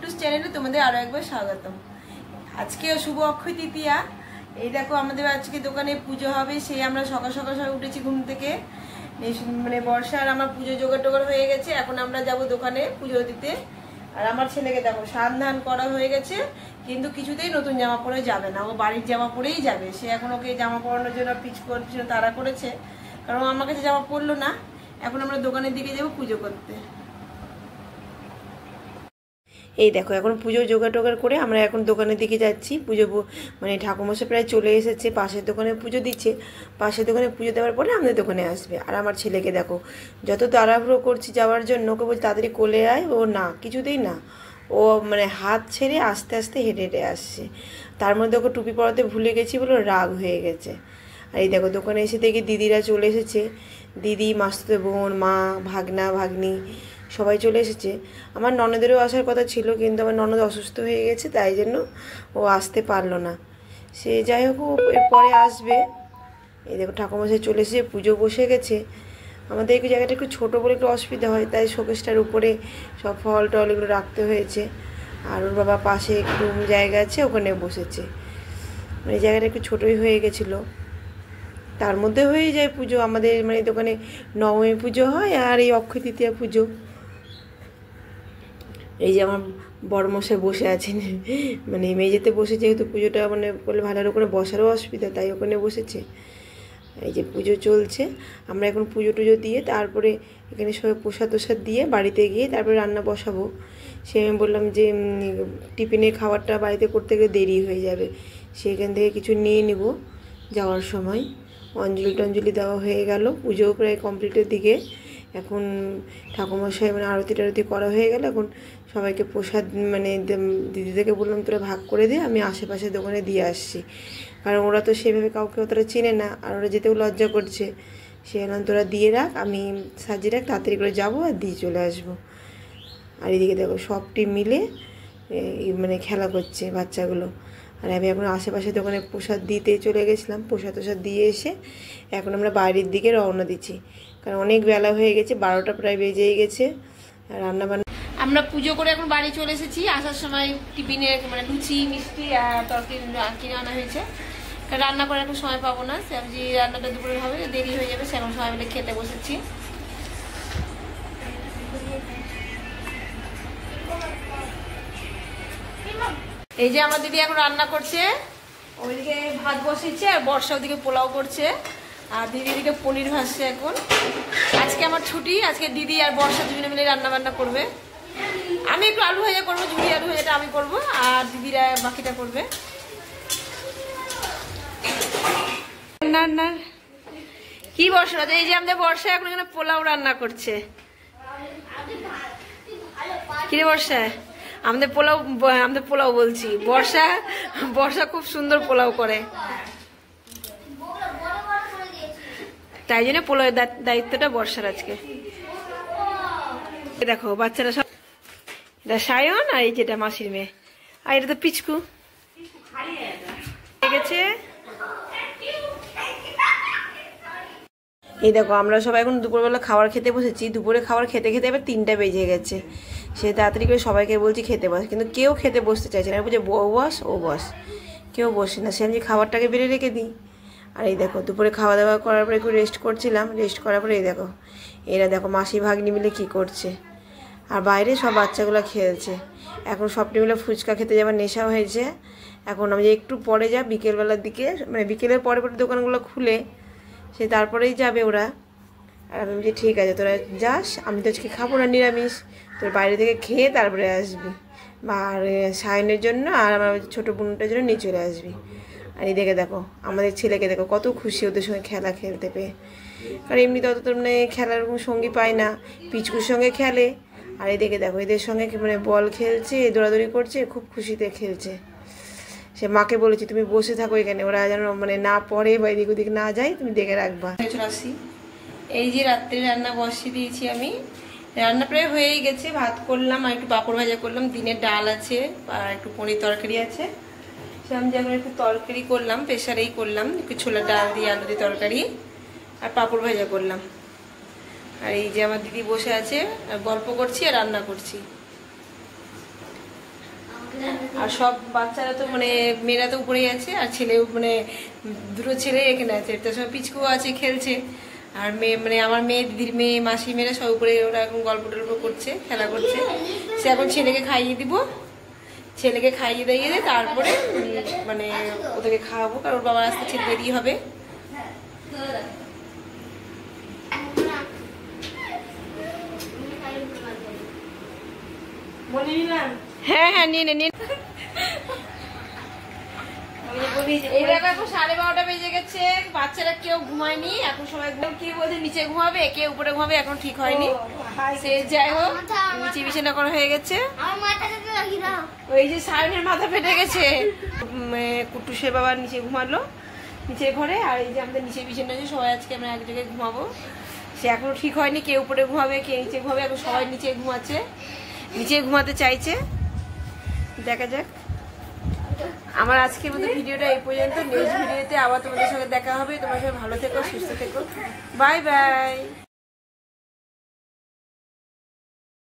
টুটুস চ্যানেলে তোমাদের আরো একবার স্বাগতম। আজকে শুভ অক্ষয় তৃতীয়া। এই দেখো আমাদের আজকে দোকানে পুজো হবে, সেই আমরা সকাল সকাল উঠেছি ঘুম থেকে। মানে বর্ষার আমার পুজো জোগাড় টোগাড় হয়ে গেছে, এখন আমরা যাব দোকানে পুজো দিতে। আর আমার ছেলেকে দেখো স্নান করা হয়ে গেছে, কিন্তু কিছুতেই নতুন জামা পরে যাবে না, ও বাড়ির জামা পরেই যাবে। সে এখন ওকে জামা পরানোর জন্য পিচ করছে, তাড়া করেছে, কারণ আমার কাছে জামা পরলো না। এখন আমরা দোকানের দিকে যাবো পুজো করতে। এই দেখো এখন পুজো জোগাড় টোগাড় করে আমরা এখন দোকানের দিকে যাচ্ছি। পুজো মানে ঠাকুরমশাই প্রায় চলে এসেছে, পাশের দোকানে পুজো দিচ্ছে। পাশের দোকানে পুজো দেওয়ার পরে আমাদের দোকানে আসবে। আর আমার ছেলেকে দেখো যত তাড়াহুড়ো করছি যাওয়ার জন্য, ওকে বলছি তাড়াতাড়ি কোলে আয়, ও না, কিছুতেই না। ও মানে হাত ছেড়ে আস্তে আস্তে হেঁটে হেঁটে আসছে। তার মধ্যে ওকে টুপি পরাতে ভুলে গেছি বলে রাগ হয়ে গেছে। আর এই দেখো দোকানে এসে দেখি দিদিরা চলে এসেছে। দিদি, মাস্তুতো বোন, মা, ভাগনা, ভাগ্নি সবাই চলে এসেছে। আমার ননদেরও আসার কথা ছিল, কিন্তু আমার ননদ অসুস্থ হয়ে গেছে, তাই জন্য ও আসতে পারলো না। সে যাই হোক, এরপরে আসবে। এই দেখো ঠাকুরমশাই চলে এসেছে, পুজো বসে গেছে। আমাদের এই জায়গাটা একটু ছোটো বলে একটু অসুবিধা হয়, তাই শোকেসটার উপরে সব ফল টল এগুলো রাখতে হয়েছে। আর ওর বাবা পাশে একটু জায়গা আছে, ওখানে বসেছে। মানে জায়গাটা একটু ছোটোই হয়ে গেছিলো, তার মধ্যে হয়ে যায় পুজো। আমাদের মানে দোকানে নবমী পুজো হয় আর এই অক্ষয় তৃতীয়া পুজো। এই যে আমার বড়মশাই বসে আছেন, মানে মেঝেতে বসে, যেহেতু পুজোটা মানে করলে ভালো করে বসারও অসুবিধা, তাই ওখানে বসেছে। এই যে পুজো চলছে, আমরা এখন পুজো টুজো দিয়ে তারপরে এখানে সবাই প্রসাদ টোসাদ দিয়ে বাড়িতে গিয়ে তারপরে রান্না বসাবো। সে আমি বললাম যে টিফিনের খাবারটা বাড়িতে করতে গেলে দেরি হয়ে যাবে, সেখান থেকে কিছু নিয়ে নিব যাওয়ার সময়। অঞ্জলি টঞ্জলি দেওয়া হয়ে গেল, পুজো প্রায় কমপ্লিটের দিকে। এখন ঠাকুরমশাই মানে আরতি টারতি করা হয়ে গেল। এখন সবাইকে প্রসাদ মানে দিদিদেরকে বললাম তোরা ভাগ করে দে, আমি আশেপাশে দোকানে দিয়ে আসছি, কারণ ওরা তো সেভাবে কাউকে অতটা চেনে না, আর ওরা যেতেও লজ্জা করছে। সে বললাম তোরা দিয়ে রাখ, আমি সাজিয়ে রাখ, তাড়াতাড়ি করে যাবো আর দিয়ে চলে আসবো। আর এদিকে দেখো সবটি মিলে মানে খেলা করছে বাচ্চাগুলো। আর আমি এখন আশেপাশে দোকানে প্রসাদ দিতে চলে গেছিলাম, প্রসাদ টোসাদ দিয়ে এসে এখন আমরা বাইরের দিকে রওনা দিচ্ছি, কারণ অনেক বেলা হয়ে গেছে, 12টা প্রায় বেজেই গেছে। আর রান্নাবান্না আমরা পুজো করে এখন বাড়ি চলে এসেছি। আসার সময় টিফিনে মানে লুচি মিষ্টি আর তরকারি কিনে আনা হয়েছে, কারণ রান্না করার এখন সময় পাবো না। সবজি রান্নাটা দুপুরে হবে, দেরি হয়ে যাবে, সেরকম সবাই মিলে খেতে বসেছি। এই যে আমার দিদি এখন রান্না করছে, ওইদিকে ভাত বসেছে, আর বর্ষা ওদিকে পোলাও করছে, আর দিদি দিকে পনির ভাজছে। এখন আজকে আমার ছুটি, আজকে দিদি আর বর্ষা দুজনে মিলে রান্না বান্না করবে। আমি একটু আলু ভাজা করবো, ঝুড়ি আলু ভাজাটা আমি করবো, আর দিদিরা বাকিটা করবে। রান্নার কি বর্ষা, এই যে আমাদের বর্ষা এখন এখানে পোলাও রান্না করছে। কিরে বর্ষা, আমাদের পোলাও বলছি, বর্ষা খুব সুন্দর পোলাও করে, তাই জন্য পোলাওয়ের দায়িত্বটা বর্ষার আজকে। দেখো বাচ্চারা সব, এটা সায়ন আর এই যেটা মাসির মেয়ে, আর এটা তো পিচকু গেছে। এই দেখো আমরা সবাই এখন দুপুরবেলা খাবার খেতে বসেছি। দুপুরে খাবার খেতে খেতে এবার 3টা বেজে গেছে। সে তাড়াতাড়ি করে সবাইকে বলছি খেতে বস, কিন্তু কেউ খেতে বসতে চাইছে না। বলছে ও বস, ও বস, কেউ বসে না। সে আমি খাবারটাকে বেড়ে রেখে দিই। আর এই দেখো দুপুরে খাওয়া দাওয়া করার পরে একটু রেস্ট করছিলাম, রেস্ট করার পরে এই দেখো এরা দেখো মাসি ভাগ্নি মিলে কি করছে, আর বাইরে সব বাচ্চাগুলো খেলছে। এখন সবটি মিলে ফুচকা খেতে যাওয়ার নেশা হয়েছে। এখন আমি যে একটু পরে যা বিকেলবেলার দিকে, মানে বিকেলের পরে পরে দোকানগুলো খুলে সে তারপরেই যাবে ওরা। আর আমি বলছি ঠিক আছে তোরা যাস, আমি তো আজকে খাবো না নিরামিষ, তোর বাইরে থেকে খেয়ে তারপরে আসবি, আর সায়নের জন্য আর আমার ছোটো বোনটার জন্য নিয়ে চলে আসবি। আর এদিকে দেখো আমাদের ছেলেকে দেখো কত খুশি ওদের সঙ্গে খেলা খেলতে পেয়ে, কারণ এমনিতে অত তো মানে খেলার কোনো সঙ্গী পায় না, পিচকুর সঙ্গে খেলে। আর এদিকে দেখো এদের সঙ্গে মানে বল খেলছে, দৌড়াদৌড়ি করছে, খুব খুশিতে খেলছে। সে মাকে বলেছি তুমি বসে থাকো এখানে, ওরা যেন মানে না পড়ে বা এদিক ওদিক না যায়, তুমি দেখে রাখবা। চলে আসি। এই যে রাত্রে রান্না বসিয়ে দিয়েছি আমি, রান্না প্রায় হয়েই গেছে। ভাত করলাম আর একটু পাঁপড় ভাজা করলাম, দিনের ডাল আছে আর একটু পনির তরকারি আছে। সে আমি যেমন একটু তরকারি করলাম, প্রেশারেই করলাম, একটু ছোলার ডাল দিয়ে আলু দিয়ে তরকারি আর পাঁপড় ভাজা করলাম। আর এই যে আমার দিদি বসে আছে, গল্প করছি আর রান্না করছি। আর সব বাচ্চারা তো মানে মেয়েরা তো উপরেই আছে, আর ছেলেও মানে দুটো ছেলে এখানে আছে, তার সব পিচকুও আছে খেলছে। আর মেয়ে মানে আমার মেয়ে, দিদির মেয়ে, মাসি মেয়েরা সব উপরে, ওরা এখন গল্প টল্প করছে, খেলা করছে। সে এখন ছেলেকে খাইয়ে দিব, ছেলেকে খাইয়ে দিয়ে তারপরে মানে ওদেরকে খাওয়াবো, কারণ ওর বাবার আসতে ছেলে দেরি হবে। হ্যাঁ হ্যাঁ নিয়ে নিয়ে এই দেখো এখন 12:30 বেজে গেছে, বাচ্চারা কেউ ঘুমায়নি এখন, সবাই কি বলছে নিচে ঘুমাবে, কে উপরে ঘুমাবে এখন ঠিক হয়নি। সে যাই হোক নিচে বিছানা করা হয়ে গেছে। ওই যে সায়নের মাথা ফেটে গেছে, কুটুসের বাবা নিচে ঘুমালো নিচের ঘরে, আর এই যে আমাদের নিচে বিছানা আছে, সবাই আজকে আমরা এক জায়গায় ঘুমাবো। সে এখনো ঠিক হয়নি কে উপরে ঘুমাবে কে নিচে ঘুমাবে, এখন সবাই নিচে ঘুমাচ্ছে, নিচে ঘুমাতে চাইছে, দেখা যাক। আমার আজকের মতো ভিডিওটা এই পর্যন্ত, নেক্সট ভিডিওতে আবার তোমাদের সঙ্গে দেখা হবে। তোমার সঙ্গে ভালো থেকো, সুস্থ থেকো, বাই বাই।